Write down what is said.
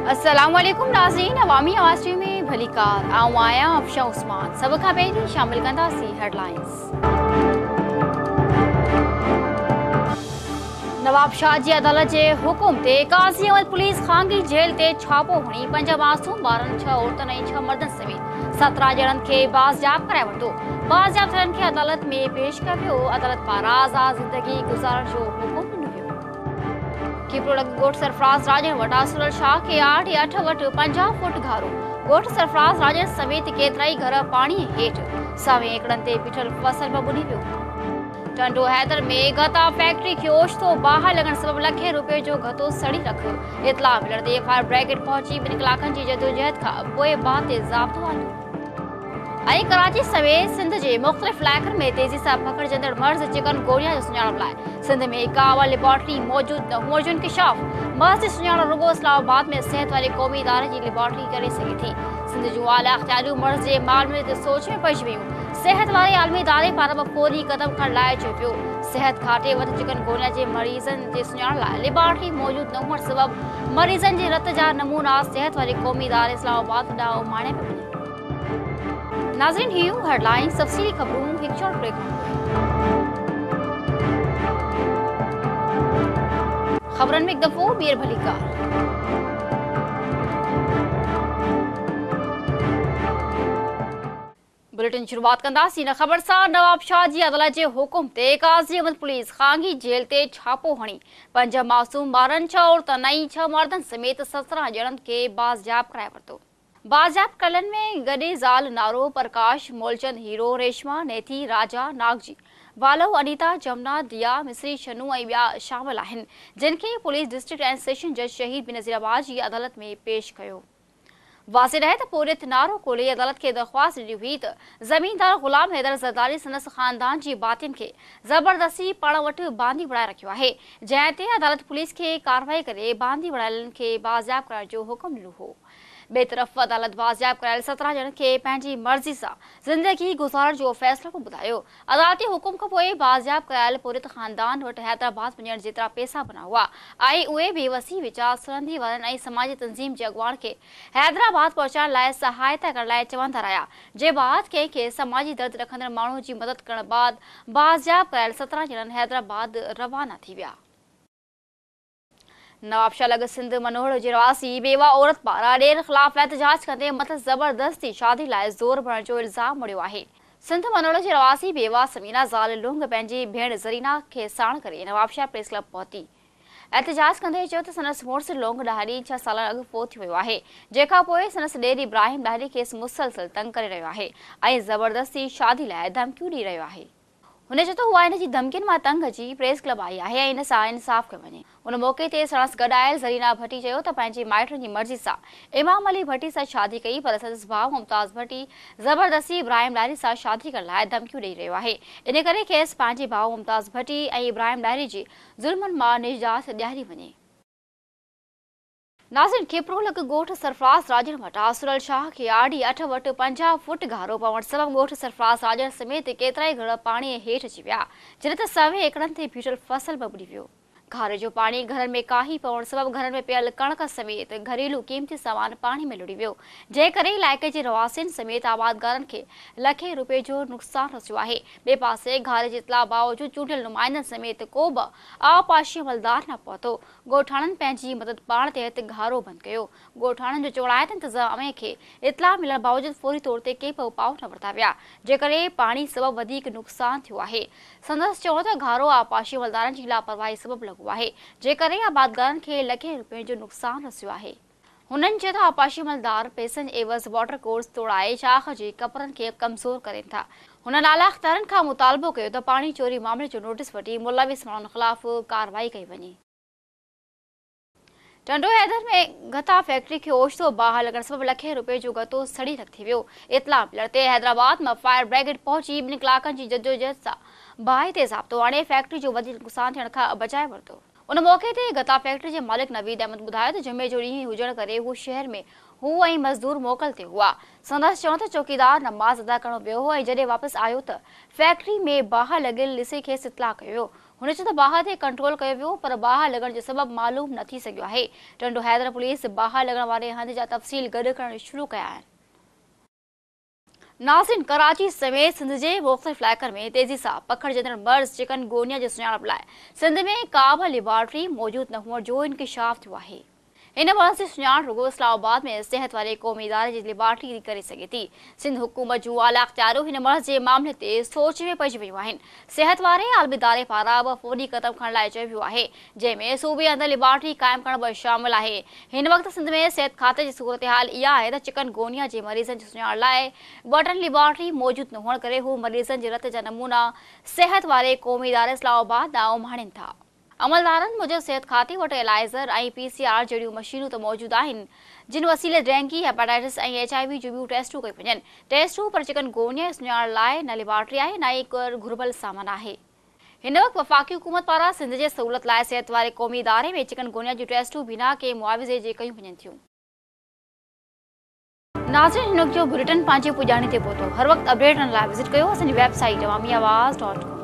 अस्सलाम वालेकुम नाज़रीन, अवामी आवाज़ टीवी में भली कार आऊं आया अफशा उस्मान। सब खां पहिरीं शामिल कंदासीं हेडलाइंस। नवाब शाह जी अदालत के हुकुम ते काज़ी अहमद पुलिस खांगी जेल ते छापो हणी 5 मासूम ॿारनि 6 औरतुनि ऐं 6 मर्दनि समेत 17 ॼणनि खे बाज़याब कराए वरितो। बाज़याब थियनि खे अदालत में पेश कयो वियो। अदालत पारां आज़ाद ज़िंदगी गुज़ारण जो हुकुम ॾिनो वियो। किपरोलग ॻोठ सरफराज़ राजन वटि आसुरल शाह खे 8 या 8 वटि 50 फुट घारो। ॻोठ सरफराज़ राजन समेत केतिराई घर पाणी हेठि सावे एकड़नि ते बीठल फसल में ॿुॾी वियो। टंडो हैदर में गता फैक्ट्री खे ओचितो बाहि लॻण सबबि लखे रुपए जो गतो सड़ी रख। इतला मिलंदे फायर ब्रिगेड पहुची 2 कलाकनि जी जदोजहद खां पोइ बाहि ते ज़ाब्तो आंदो। कराची समेत सिंध के मुख़्तलिफ़ इलाइक़नि में तेज़ी से पकड़जंदड़ मर्ज़ चिकनगोनिया जो सुञाणप लाइ सिंध में कावा लेबोरेटरी मौजूद न हुअण जो इंकशाफ। मर्ज़ जी सुञाणप रुगो इस्लामाबाद में सिहत वाले क़ौमी इदारे की लेबोरेटरी करे सघे थी। सिंध जूं आला अख्तियारियूं मर्ज़ जे मामले ते सोच में पइजी वियूं। सिहत वाले आलमी इदारे पारां फौरी क़दम खणण लाइ चयो पियो। सिहत खाते वटि चिकनगोनिया जे मरीज़नि जे सुञाणप लाइ लेबोरेटरी मौजूद न हुअण सबबि मरीज़नि जे रत जा नमूना सिहत वाले क़ौमी इदारे इस्लामाबाद ॾांहुं माणे पिया वञनि। नाज़रीन, हीअ हेडलाइन तफ़सीली ख़बरूं हिकु शॉर्ट ब्रेक ख़बरनि में हिकु दफ़ो ॿीहर भली कार। बुलेटिन शुरुआत कंदासीं न ख़बर सां। नवाब शाह जी अदालत जे हुकुम ते काज़ी अहमद पुलिस खांगी जेल ते छापो हणी 5 मासूम ॿारनि 6 औरतुनि ऐं 6 मर्दनि समेत 17 ॼणनि खे बाज़याब कराए वरितो। बाज़याब कलनि में गॾे ज़ाल नारो प्रकाश मोलचंद हीरो रेशमा नेथी राजा नागजी वालो अनीता जमुना दिया मिस्री शनू ऐं ॿिया शामिल आहिनि, जिन खे पुलिस डिस्ट्रिक्ट एंड सेशन जज शहीद बेनज़ीराबाद जी अदालत में पेश कयो। वाज़ेह रहे त पूरित नारो कोले अदालत खे दरख़्वास्त ॾिनी हुई त ज़मीनदार ग़ुलाम हैदर ज़रदारी संदसि ख़ानदान जी भातियुनि खे ज़बरदस्ती पाण वटि बांधी बणाए रखियो आहे, जंहिं ते अदालत पुलिस खे कार्रवाई करे बांधी बणायलनि खे बाज़याब कराइण जो हुकुम ॾिनो हो। ॿिए तरफ़ अदालत बाज़याब करायल 17 ॼणनि खे पंहिंजी मर्ज़ी सां ज़िंदगी गुज़ारण जो फ़ैसिलो बि ॿुधायो। अदालती हुकुम खां पोइ बाज़याब करायल पुरित ख़ानदान वटि हैदराबाद वञण जेतिरा पैसा बना हुआ ऐं उहे बेवसी विचा सुरंदी वारनि ऐं समाजी तंज़ीम जे अॻुवान खे हैदराबाद पहुचाइण लाइ सहायता करण लाइ चवंदा रहिया, जे बाद कंहिंखे समाजी दर्द रखंदड़ माण्हू जी मदद करण बाद बाज़याब करायल 17 ॼणनि हैदराबाद रवाना थी विया। नवाब शाह लॻ सिंध मनोहर जे रवासी बेवा औरत पारां ॾेर ख़िलाफ़ एहतजाज कंदे मथां ज़बरदस्ती शादी लाइ ज़ोर भरण जो इल्ज़ाम मड़ियो आहे। सिंध मनोहर जे रवासी बेवा समीना ज़ाल लुंग पंहिंजी भेण ज़रीना खे साण करे नवाब शाह प्रेस क्लब पहुती। एहतजाज कंदे चयो त संदसि मुड़ुसु लोंग ॾाहिरी 6 साल अॻु फ़ौत थी वियो आहे, जंहिंखां पोइ संदसि ॾेर इब्राहिम ॾाहिरी खेसि मुसलसल तंग करे रहियो आहे ऐं ज़बरदस्ती शादी लाइ धमकियूं ॾेई रहियो आहे। हुन चयो त उहा इन जी धमकियुनि मां तंग अची प्रेस क्लब आई आहे ऐं इन सां इंसाफ़ कयो वञे। उन मौक़े ते संदसि गॾु आयल ज़रीना भट्टी चयो त पंहिंजे माइटनि जी मर्ज़ी सां इमाम अली भट्टी सां शादी कई, पर संदसि भाउ मुमताज़ भट्टी ज़बरदस्ती इब्राहिम ॾाहिरी सां शादी करण लाइ धमकियूं ॾेई रहियो आहे। इन करे खेसि पंहिंजे भाउ मुमताज़ भट्टी ऐं इब्राहिम ॾाहिरी जे ज़ुल्मनि मां निजात ॾियारी वञे। नाज़रीन, किपरोलग ॻोठ सरफराज़ राजन वटि आसुरल शाह खे 8 वटि 50 फुट घारो पवण सबबि ॻोठ सरफराज़ राजन समेत केतिराई घर पाणीअ हेठि अची विया, जिन ते सवे एकड़नि ते बीठल फसल बि ॿुॾी वियो। घारे जो पाणी घरनि में काही पवण सबबि घरनि में पियल कणक समेत घरेलू क़ीमती सामान पाणी में लुड़ी वियो, जंहिं करे इलाइक़े जे रवासियुनि समेत आबादगारनि खे लखे रुपए जो नुक़सानु रसियो आहे। ॿिए पासे घारे जे इतला बावजूदि चूंडियल नुमाइंदनि समेत को बि आबपाशी अमलदार न पहुतो। ॻोठाणनि पंहिंजी मदद पाण तहत घारो बंदि कयो। ॻोठाणनि जो चवणु आहे त इंतिज़ामिया खे इतला मिलण बावजूदि फौरी तौर ते के बि उपाउ न वरिता विया, जंहिं करे पाणी सबबि वधीक नुक़सानु थियो आहे। संदसि चयो त घारो आबपाशी अमलदारनि जी लापरवाही सबबि लॻो आहे, जे करे आबादगारनि खे लखे रुपए जो नुक़सानु रसियो आहे। हुननि चयो त आबपाशी अमलदार पैसनि एवज़ वाटर कोर्स तोड़ाए शाख जे कपरनि खे कमज़ोर करनि था। हुननि आला अख़्तियारनि खां मुतालबो कयो त पाणी चोरी मामले जो नोटिस वठी मुलविस माण्हुनि ख़िलाफ़ कार्रवाई कई वञे। टंडो हैदर में गता फैक्ट्री खे ओचितो बाहि लॻण सबबि लखे रुपए जो गतो सड़ी रख थी वियो। इतला मिलण ते हैदराबाद में फायर ब्रिगेड पहुची 2 कलाकनि जी जदोजहद सां बाहि ते ज़ाब्तो आणे फैक्ट्री जो वधीक नुक़सानु थियण खां बचाए वरितो। उन मौक़े ते गता फैक्ट्री जे मालिक नवीद अहमद ॿुधायो त जुमे जो ॾींहुं हुजण करे हू शहर में हू ऐं मज़दूर मोकल ते हुआ। संदसि चवण त चौकीदार नमाज़ अदा करण वियो हो ऐं जॾहिं वापसि आयो त फैक्ट्री में बाहि लॻियल ॾिसी खेसि इतला कयो। हुन चयो त बाहि ते कंट्रोल कयो वियो पर बाहि लॻण जो सबब मालूम न थी सघियो आहे। टंडो हैदर पुलिस बाहि लॻण वारे हंध जा तफ़सील गॾु करण शुरू कया आहिनि। नाज़रीन, कराची समेत सिंध जे मुख़्तलिफ़ इलाइक़नि में तेज़ी सां पखिड़िजंदड़ मर्ज़ चिकनगुनिया जी सुञाणप लाइ सिंध में का बि लेबॉरेटरी मौजूदु न हुअण जो इंकशाफ थियो आहे। इन मर्ज़ जी सुञाण रुगो इस्लामाबाद में सिहत वारे क़ौमी इदारे जी लेबॉरेटरी करे सघे थी। सिंध हुकूमत जूं आला इख्तियारियूं हिन मर्ज़ जे मामले ते सोच में पइजी वियूं आहिनि। सिहत वारे आलमी इदारे पारां बि फ़ौरी क़दम खणण लाइ चयो वियो आहे, जंहिंमें सूबे अंदरि लेबॉरेटरी क़ाइमु करण बि शामिल आहे। हिन वक़्तु सिंध में सिहत खाते जी सूरत-हाल इहा आहे त चिकनगुनिया जे मरीज़नि जी सुञाण लाइ बटन लेबॉरेटरी मौजूदु न हुअण करे हू मरीज़नि जे रत जा नमूना सिहत वारे क़ौमी इदारे इस्लामाबाद ॾांहुं माणीनि था। अमलदारनि मूजिबि सिहत खाते वटि एलाइज़र ऐं PCR जहिड़ियूं मशीनूं त मौजूदु आहिनि, जिन वसीले डेंगी, हेपेटाइटिस ऐं HIV जूं ॿियूं टेस्टूं कयूं वञनि। टेस्टूं पर चिकनगुनिया सुञाण लाइ न लेबॉरेटरी आहे, न ई घुर्बल सामान आहे। हिन वक़्तु वफ़ाक़ी हुकूमत पारां सिंध जे सहूलियत लाइ सिहत वारे क़ौमी इदारे में चिकनगुनिया जूं टेस्टूं बिना के मुआविज़े जे कयूं वञनि थियूं। नाज़रीन, हिन जो बुलेटिन पंहिंजे पुॼाणी ते पहुतो। हर वक़्तु अपडेट लाइ विज़िट कयो असांजी वेबसाइट awamiawaaz.com।